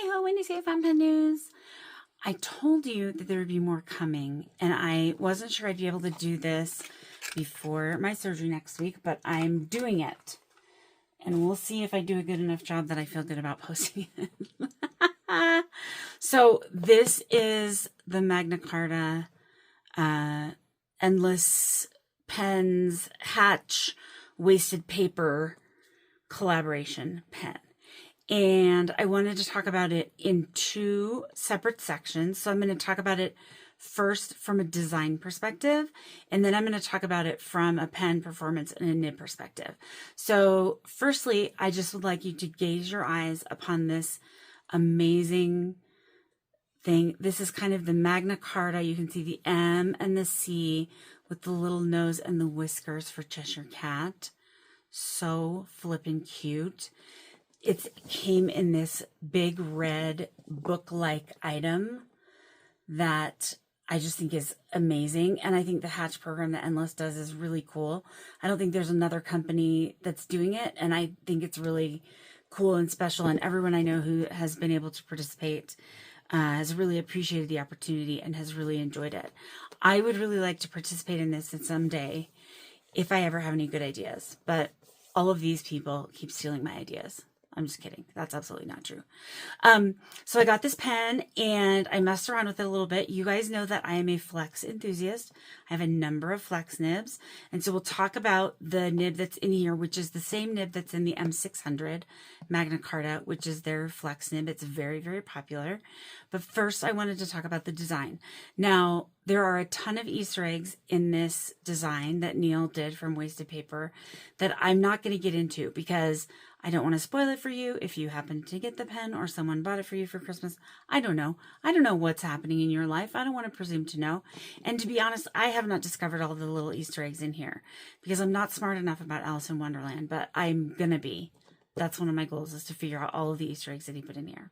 Hey ho, Wendy's here, Fun Pen News. I told you that there would be more coming, and I wasn't sure I'd be able to do this before my surgery next week, but I'm doing it. And we'll see if I do a good enough job that I feel good about posting it. So this is the Magna Carta Endless Pens Hatch Wasted Paper collaboration pen. And I wanted to talk about it in two separate sections. So I'm going to talk about it first from a design perspective, and then I'm going to talk about it from a pen performance and a nib perspective. So firstly, I just would like you to gaze your eyes upon this amazing thing. This is kind of the Magna Carta. You can see the M and the C with the little nose and the whiskers for Cheshire Cat. So flippin' cute. It came in this big red book-like item that I just think is amazing. And I think the Hatch program that Endless does is really cool. I don't think there's another company that's doing it. And I think it's really cool and special. And everyone I know who has been able to participate has really appreciated the opportunity and has really enjoyed it. I would really like to participate in this someday if I ever have any good ideas. But all of these people keep stealing my ideas. I'm just kidding. That's absolutely not true. So I got this pen and I messed around with it a little bit. You guys know that I am a flex enthusiast. I have a number of flex nibs. And so we'll talk about the nib that's in here, which is the same nib that's in the M600 Magna Carta, which is their flex nib. It's very, very popular. But first I wanted to talk about the design. Now, there are a ton of Easter eggs in this design that Neil did from Wasted Paper that I'm not going to get into because I don't want to spoil it for you if you happen to get the pen or someone bought it for you for Christmas. I don't know. I don't know what's happening in your life. I don't want to presume to know. And to be honest, I have not discovered all the little Easter eggs in here because I'm not smart enough about Alice in Wonderland, but I'm going to be. That's one of my goals, is to figure out all of the Easter eggs that he put in here.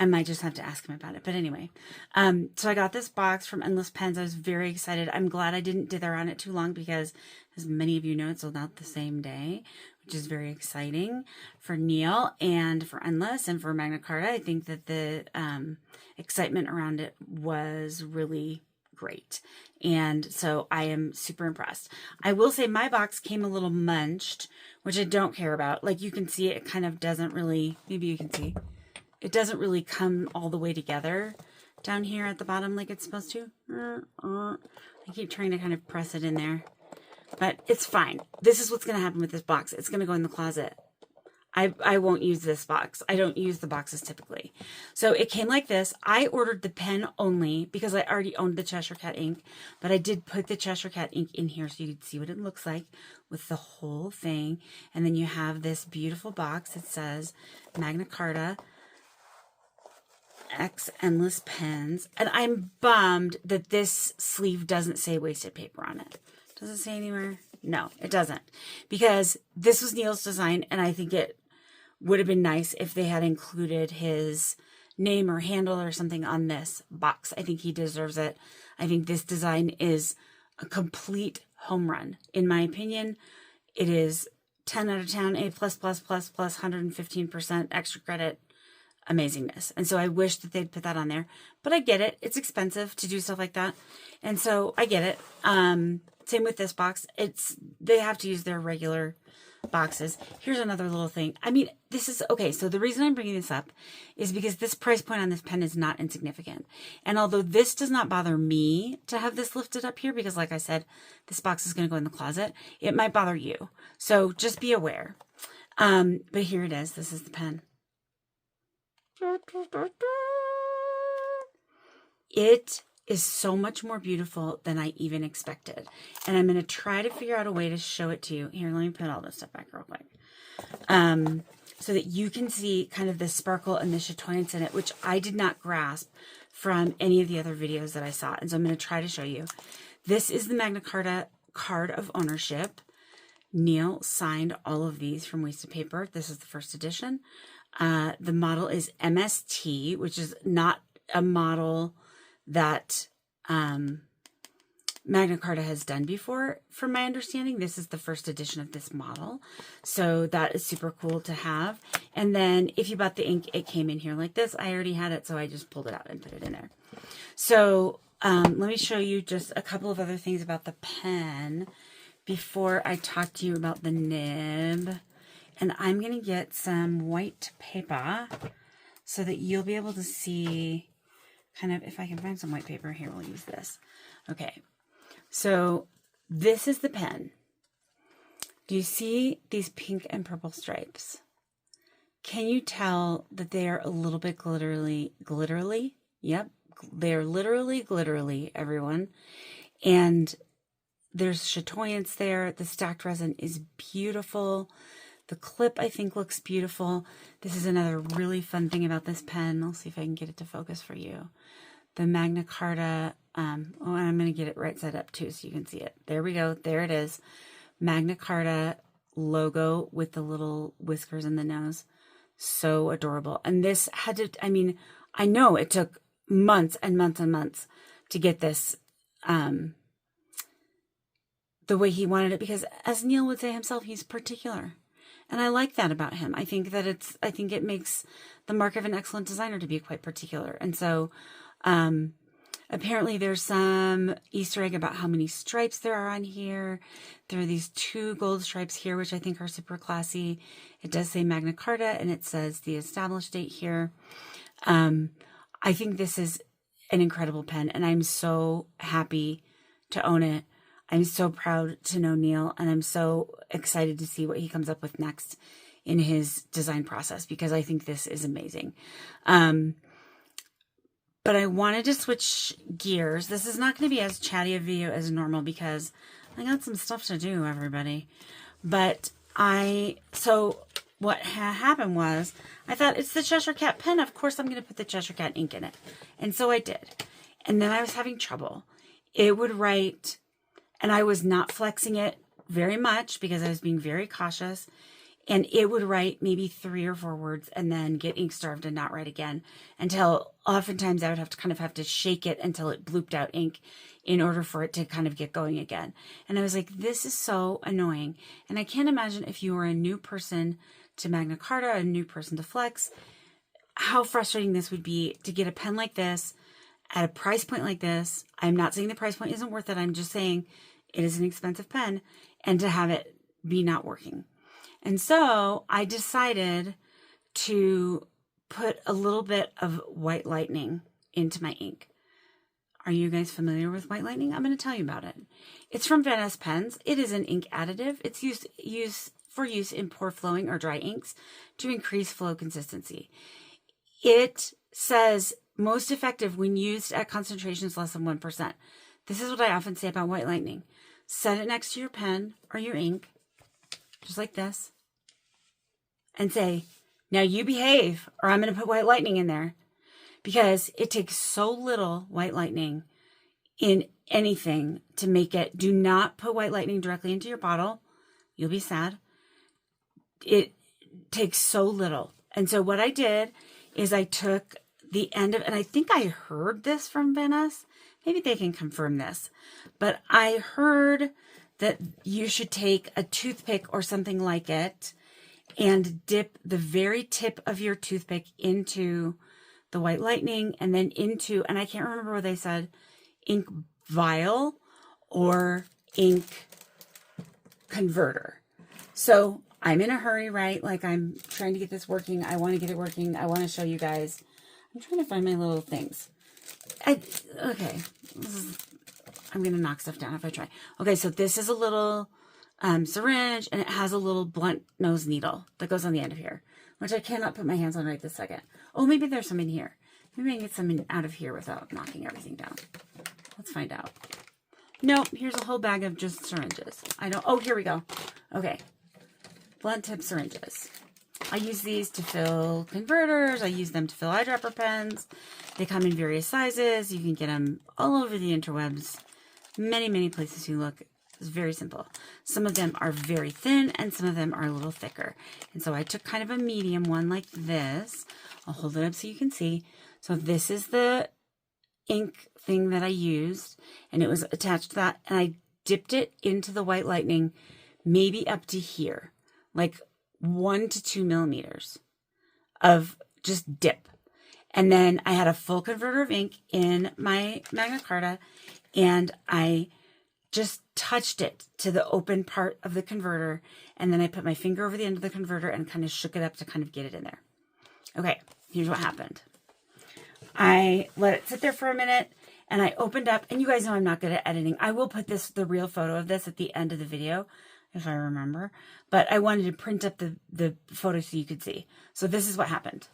I might just have to ask him about it. But anyway, so I got this box from Endless Pens. I was very excited. I'm glad I didn't dither on it too long because, as many of you know, it's sold out the same day, which is very exciting for Neil and for Endless and for Magna Carta. I think that the excitement around it was really great. And so I am super impressed. I will say my box came a little munched, which I don't care about. Like you can see, it kind of doesn't really, maybe you can see, it doesn't really come all the way together down here at the bottom like it's supposed to. I keep trying to kind of press it in there, but it's fine. This is what's going to happen with this box. It's going to go in the closet. I won't use this box. I don't use the boxes typically. So it came like this. I ordered the pen only because I already owned the Cheshire Cat ink, but I did put the Cheshire Cat ink in here so you could see what it looks like with the whole thing. And then you have this beautiful box that says Magna Carta X Endless Pens. And I'm bummed that this sleeve doesn't say Wasted Paper on it. Does it say anywhere? No, it doesn't. Because this was Neil's design, and I think it would have been nice if they had included his name or handle or something on this box. I think he deserves it. I think this design is a complete home run. In my opinion, it is 10 out of 10, A++++, 115% extra credit. Amazingness. And so I wish that they'd put that on there, but I get it. It's expensive to do stuff like that. And so I get it. Same with this box. They have to use their regular boxes. Here's another little thing. I mean, this is okay. So the reason I'm bringing this up is because this price point on this pen is not insignificant. And although this does not bother me to have this lifted up here, because like I said, this box is going to go in the closet, it might bother you. So just be aware. But here it is. This is the pen. It is so much more beautiful than I even expected. And I'm going to try to figure out a way to show it to you. Here, let me put all this stuff back real quick. So that you can see kind of the sparkle and the chatoyance in it, which I did not grasp from any of the other videos that I saw. And so I'm going to try to show you. This is the Magna Carta card of ownership. Neil signed all of these from Wasted Paper. This is the first edition. The model is MST, which is not a model that Magna Carta has done before, from my understanding. This is the first edition of this model. So that is super cool to have. And then if you bought the ink, it came in here like this. I already had it, so I just pulled it out and put it in there. So let me show you just a couple of other things about the pen before I talk to you about the nib. And I'm going to get some white paper so that you'll be able to see kind of, if I can find some white paper here, we'll use this. Okay, so this is the pen. Do you see these pink and purple stripes? Can you tell that they are a little bit glitterly? Yep, they're literally glitterly, everyone. And there's chatoyance there. The stacked resin is beautiful. The clip, I think, looks beautiful. This is another really fun thing about this pen. I'll see if I can get it to focus for you. The Magna Carta, I'm going to get it right side up too so you can see it. There we go. There it is. Magna Carta logo with the little whiskers in the nose. So adorable. And this had to, I mean, I know it took months and months and months to get this the way he wanted it, because as Neil would say himself, he's particular. And I like that about him. I think it makes the mark of an excellent designer to be quite particular. And so apparently there's some Easter egg about how many stripes there are on here. There are these 2 gold stripes here, which I think are super classy. It does say Magna Carta, and it says the established date here. I think this is an incredible pen, and I'm so happy to own it. I'm so proud to know Neil, and I'm so excited to see what he comes up with next in his design process, because I think this is amazing. But I wanted to switch gears. This is not going to be as chatty a video as normal because I got some stuff to do, everybody. But so what happened was, I thought, it's the Cheshire Cat pen. Of course I'm going to put the Cheshire Cat ink in it. And so I did. And then I was having trouble. It would write, and I was not flexing it very much because I was being very cautious. And it would write maybe 3 or 4 words and then get ink starved and not write again, until oftentimes I would have to shake it until it blooped out ink in order for it to kind of get going again. And I was like, this is so annoying. And I can't imagine if you were a new person to Magna Carta, a new person to Flex, how frustrating this would be to get a pen like this at a price point like this. I'm not saying the price point isn't worth it. I'm just saying it is an expensive pen, and to have it be not working. And so I decided to put a little bit of white lightning into my ink. Are you guys familiar with white lightning? I'm going to tell you about it. It's from Vanness pens. It is an ink additive. It's used for use in pore flowing or dry inks to increase flow consistency. It says most effective when used at concentrations less than 1%. This is what I often say about white lightning. Set it next to your pen or your ink, just like this, and say, now you behave, or I'm going to put white lightning in there, because it takes so little white lightning in anything to make it. Do not put white lightning directly into your bottle. You'll be sad. It takes so little. And so what I did is I took the end of, and I think I heard this from Vanness. Maybe they can confirm this, but I heard that you should take a toothpick or something like it and dip the very tip of your toothpick into the white lightning, and then into, and I can't remember what they said, ink vial or ink converter. So I'm in a hurry, right? Like, I'm trying to get this working. I want to get it working. I want to show you guys. I'm trying to find my little things. Okay. I'm going to knock stuff down if I try. Okay, so this is a little syringe, and it has a little blunt nose needle that goes on the end of here, which I cannot put my hands on right this second. Oh, maybe there's some in here. Maybe I can get some out of here without knocking everything down. Let's find out. Nope, here's a whole bag of just syringes. Oh, here we go. Okay. Blunt tip syringes. I use these to fill converters. I use them to fill eyedropper pens. They come in various sizes. You can get them all over the interwebs. Many, many places you look. It's very simple. Some of them are very thin, and some of them are a little thicker. And so I took kind of a medium one like this. I'll hold it up so you can see. So this is the ink thing that I used, and it was attached to that. And I dipped it into the white lightning, maybe up to here, like 1 to 2 millimeters. of just dip. And then I had a full converter of ink in my Magna Carta, and I just touched it to the open part of the converter. And then I put my finger over the end of the converter and kind of shook it up to kind of get it in there. Okay, here's what happened. I let it sit there for a minute, and I opened up, and you guys know I'm not good at editing. I will put the real photo of this at the end of the video, if I remember. But I wanted to print up the photo so you could see. So this is what happened.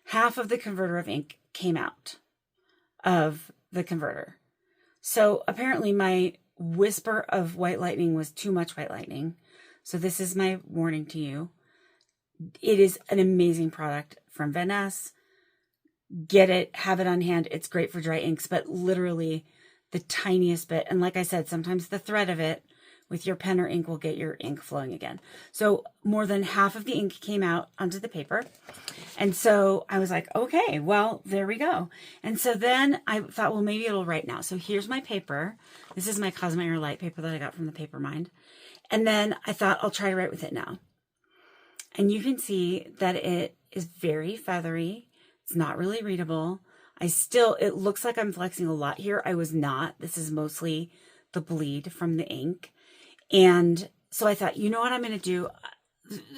Half of the converter of ink came out of the converter. So apparently my whisper of white lightning was too much white lightning. So this is my warning to you. It is an amazing product from Vanness. Get it, have it on hand. It's great for dry inks, but literally the tiniest bit. And like I said, sometimes the thread of it with your pen or ink will get your ink flowing again. So more than half of the ink came out onto the paper. And so I was like, okay, well, there we go. And so then I thought, well, maybe it'll write now. So here's my paper. This is my Cosmic Air Light paper that I got from the Paper Mind. And then I thought I'll try to write with it now. And you can see that it is very feathery. It's not really readable. It looks like I'm flexing a lot here. I was not. This is mostly the bleed from the ink. And so I thought, you know what I'm going to do?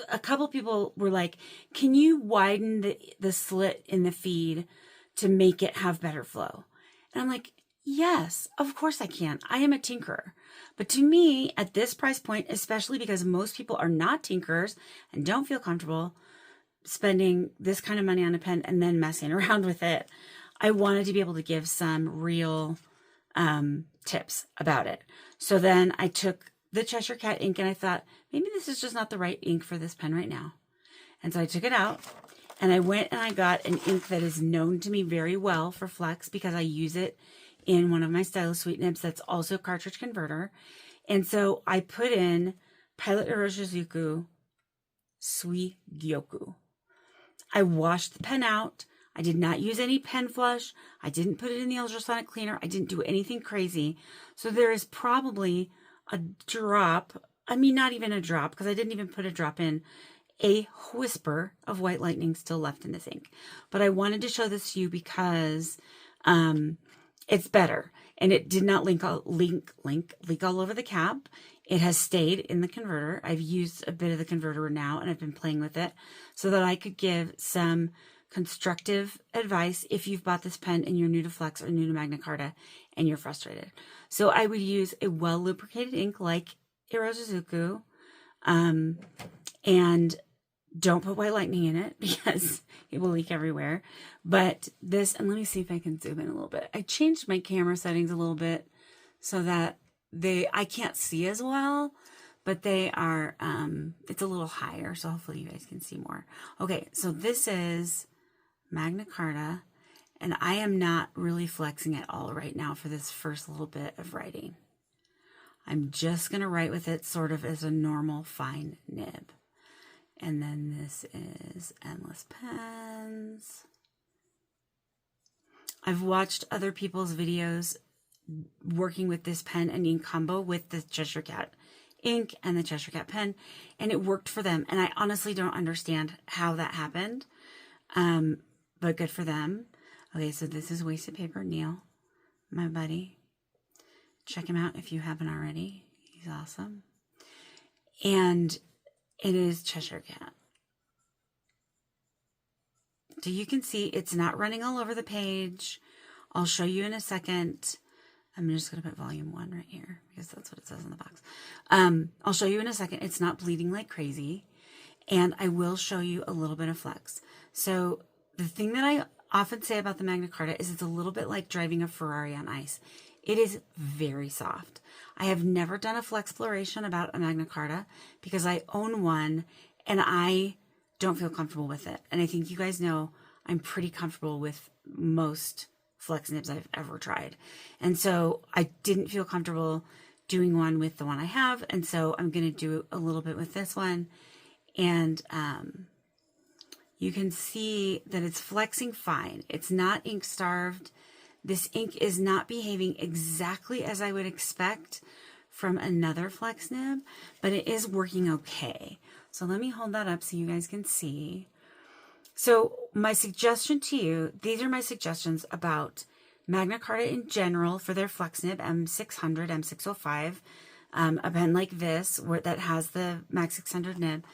A couple people were like, can you widen the slit in the feed to make it have better flow? And I'm like, yes, of course I can. I am a tinkerer. But to me, at this price point, especially because most people are not tinkerers and don't feel comfortable spending this kind of money on a pen and then messing around with it, I wanted to be able to give some real tips about it. So then I took the Cheshire Cat ink and I thought, maybe this is just not the right ink for this pen right now. And so I took it out and I went and I got an ink that is known to me very well for flex because I use it in one of my stylus sweet nibs that's also cartridge converter. And so I put in Pilot Iroshizuku Sui Gyoku. I washed the pen out. I did not use any pen flush. I didn't put it in the ultrasonic cleaner. I didn't do anything crazy. So there is probably a drop, not even a drop, because I didn't even put a drop in, a whisper of white lightning still left in this ink. But I wanted to show this to you because it's better. And it did not leak all over the cap. It has stayed in the converter. I've used a bit of the converter now, and I've been playing with it so that I could give some constructive advice if you've bought this pen and you're new to Flex or new to Magna Carta and you're frustrated. So I would use a well lubricated ink like Iroshizuku, and don't put white lightning in it because it will leak everywhere. But this, and let me see if I can zoom in a little bit. I changed my camera settings a little bit so that I can't see as well, but they are, it's a little higher. So hopefully you guys can see more. Okay. So this is Magna Carta, and I am not really flexing at all right now for this first little bit of writing. I'm just going to write with it sort of as a normal fine nib. And then this is Endless Pens. I've watched other people's videos working with this pen and ink combo with the Cheshire Cat ink and the Cheshire Cat pen, and it worked for them. And I honestly don't understand how that happened, but good for them. Okay, so this is Wasted Paper, Neil, my buddy. Check him out if you haven't already. He's awesome. And it is Cheshire Cat. So you can see it's not running all over the page. I'll show you in a second. I'm just going to put volume 1 right here because that's what it says on the box. I'll show you in a second. It's not bleeding like crazy. And I will show you a little bit of flex. So the thing that I often say about the Magna Carta is it's a little bit like driving a Ferrari on ice. It is very soft. I have never done a flex exploration about a Magna Carta because I own one and I don't feel comfortable with it. And I think you guys know I'm pretty comfortable with most flex nibs I've ever tried. And so I didn't feel comfortable doing one with the one I have. And so I'm going to do a little bit with this one. And you can see that it's flexing fine. It's not ink starved. This ink is not behaving exactly as I would expect from another flex nib, but it is working okay. So let me hold that up so you guys can see. So my suggestion to you, these are my suggestions about Magna Carta in general for their flex nib, M600, M605, a pen like this that has the Mag 600 nib.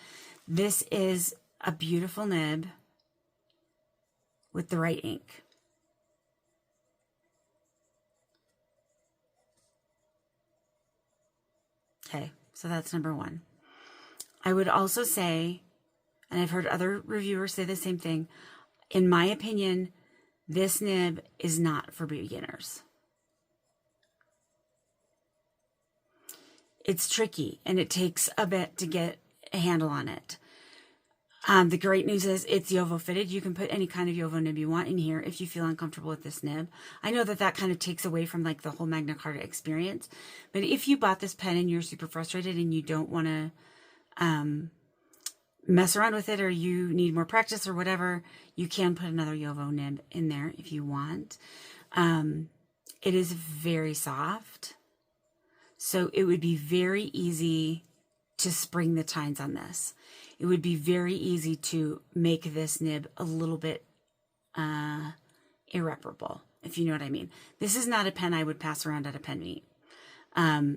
This is a beautiful nib with the right ink. Okay, so that's number one. I would also say, and I've heard other reviewers say the same thing, in my opinion, this nib is not for beginners. It's tricky and it takes a bit to get a handle on it. The great news is it's Yovo fitted. You can put any kind of Yovo nib you want in here if you feel uncomfortable with this nib. I know that that kind of takes away from like the whole Magna Carta experience. But if you bought this pen and you're super frustrated and you don't want to mess around with it, or you need more practice or whatever, you can put another Yovo nib in there if you want. It is very soft. So it would be very easy to spring the tines on this. It would be very easy to make this nib a little bit irreparable, if you know what I mean. This is not a pen I would pass around at a pen meet.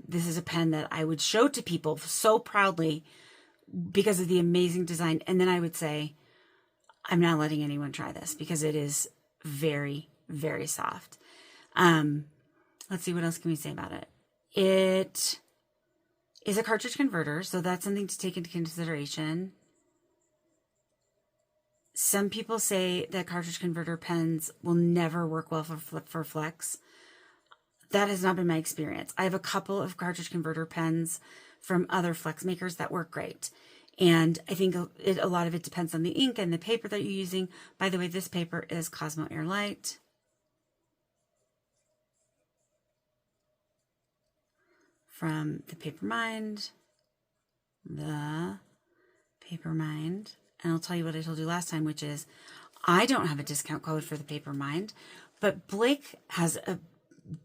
This is a pen that I would show to people so proudly because of the amazing design. And then I would say, I'm not letting anyone try this because it is very, very soft. Let's see, what else can we say about it? It is a cartridge converter, so that's something to take into consideration. Some people say that cartridge converter pens will never work well for flex. That has not been my experience. I have a couple of cartridge converter pens from other flex makers that work great. And I think a lot of it depends on the ink and the paper that you're using. By the way, this paper is Cosmo Airlight. From the Papermind. And I'll tell you what I told you last time, which is I don't have a discount code for the Papermind, but Blake has a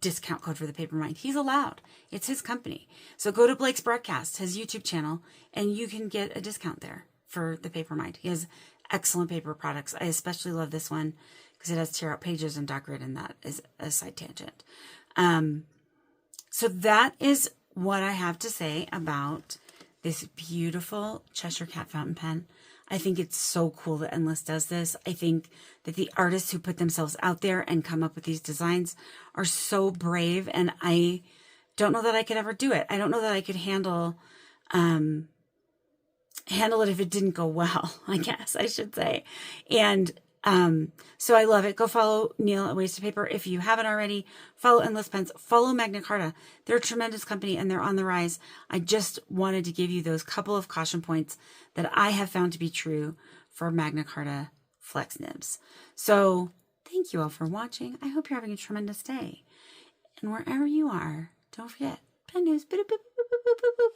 discount code for the Papermind. He's allowed. It's his company. So go to Blake's broadcast, his YouTube channel, and you can get a discount there for the Papermind. He has excellent paper products. I especially love this one because it has tear out pages and dot grid, and that is a side tangent. So that is what I have to say about this beautiful Cheshire Cat fountain pen. I think it's so cool that Endless does this. I think that the artists who put themselves out there and come up with these designs are so brave, and I don't know that I could ever do it. I don't know that I could handle it if it didn't go well, I guess I should say. And so I love it. Go follow Neil at Wasted Paper if you haven't already. Follow Endless Pens. Follow Magna Carta. They're a tremendous company and they're on the rise. I just wanted to give you those couple of caution points that I have found to be true for Magna Carta flex nibs. So thank you all for watching. I hope you're having a tremendous day. And wherever you are, don't forget, pen news. Boop, boop, boop, boop, boop, boop.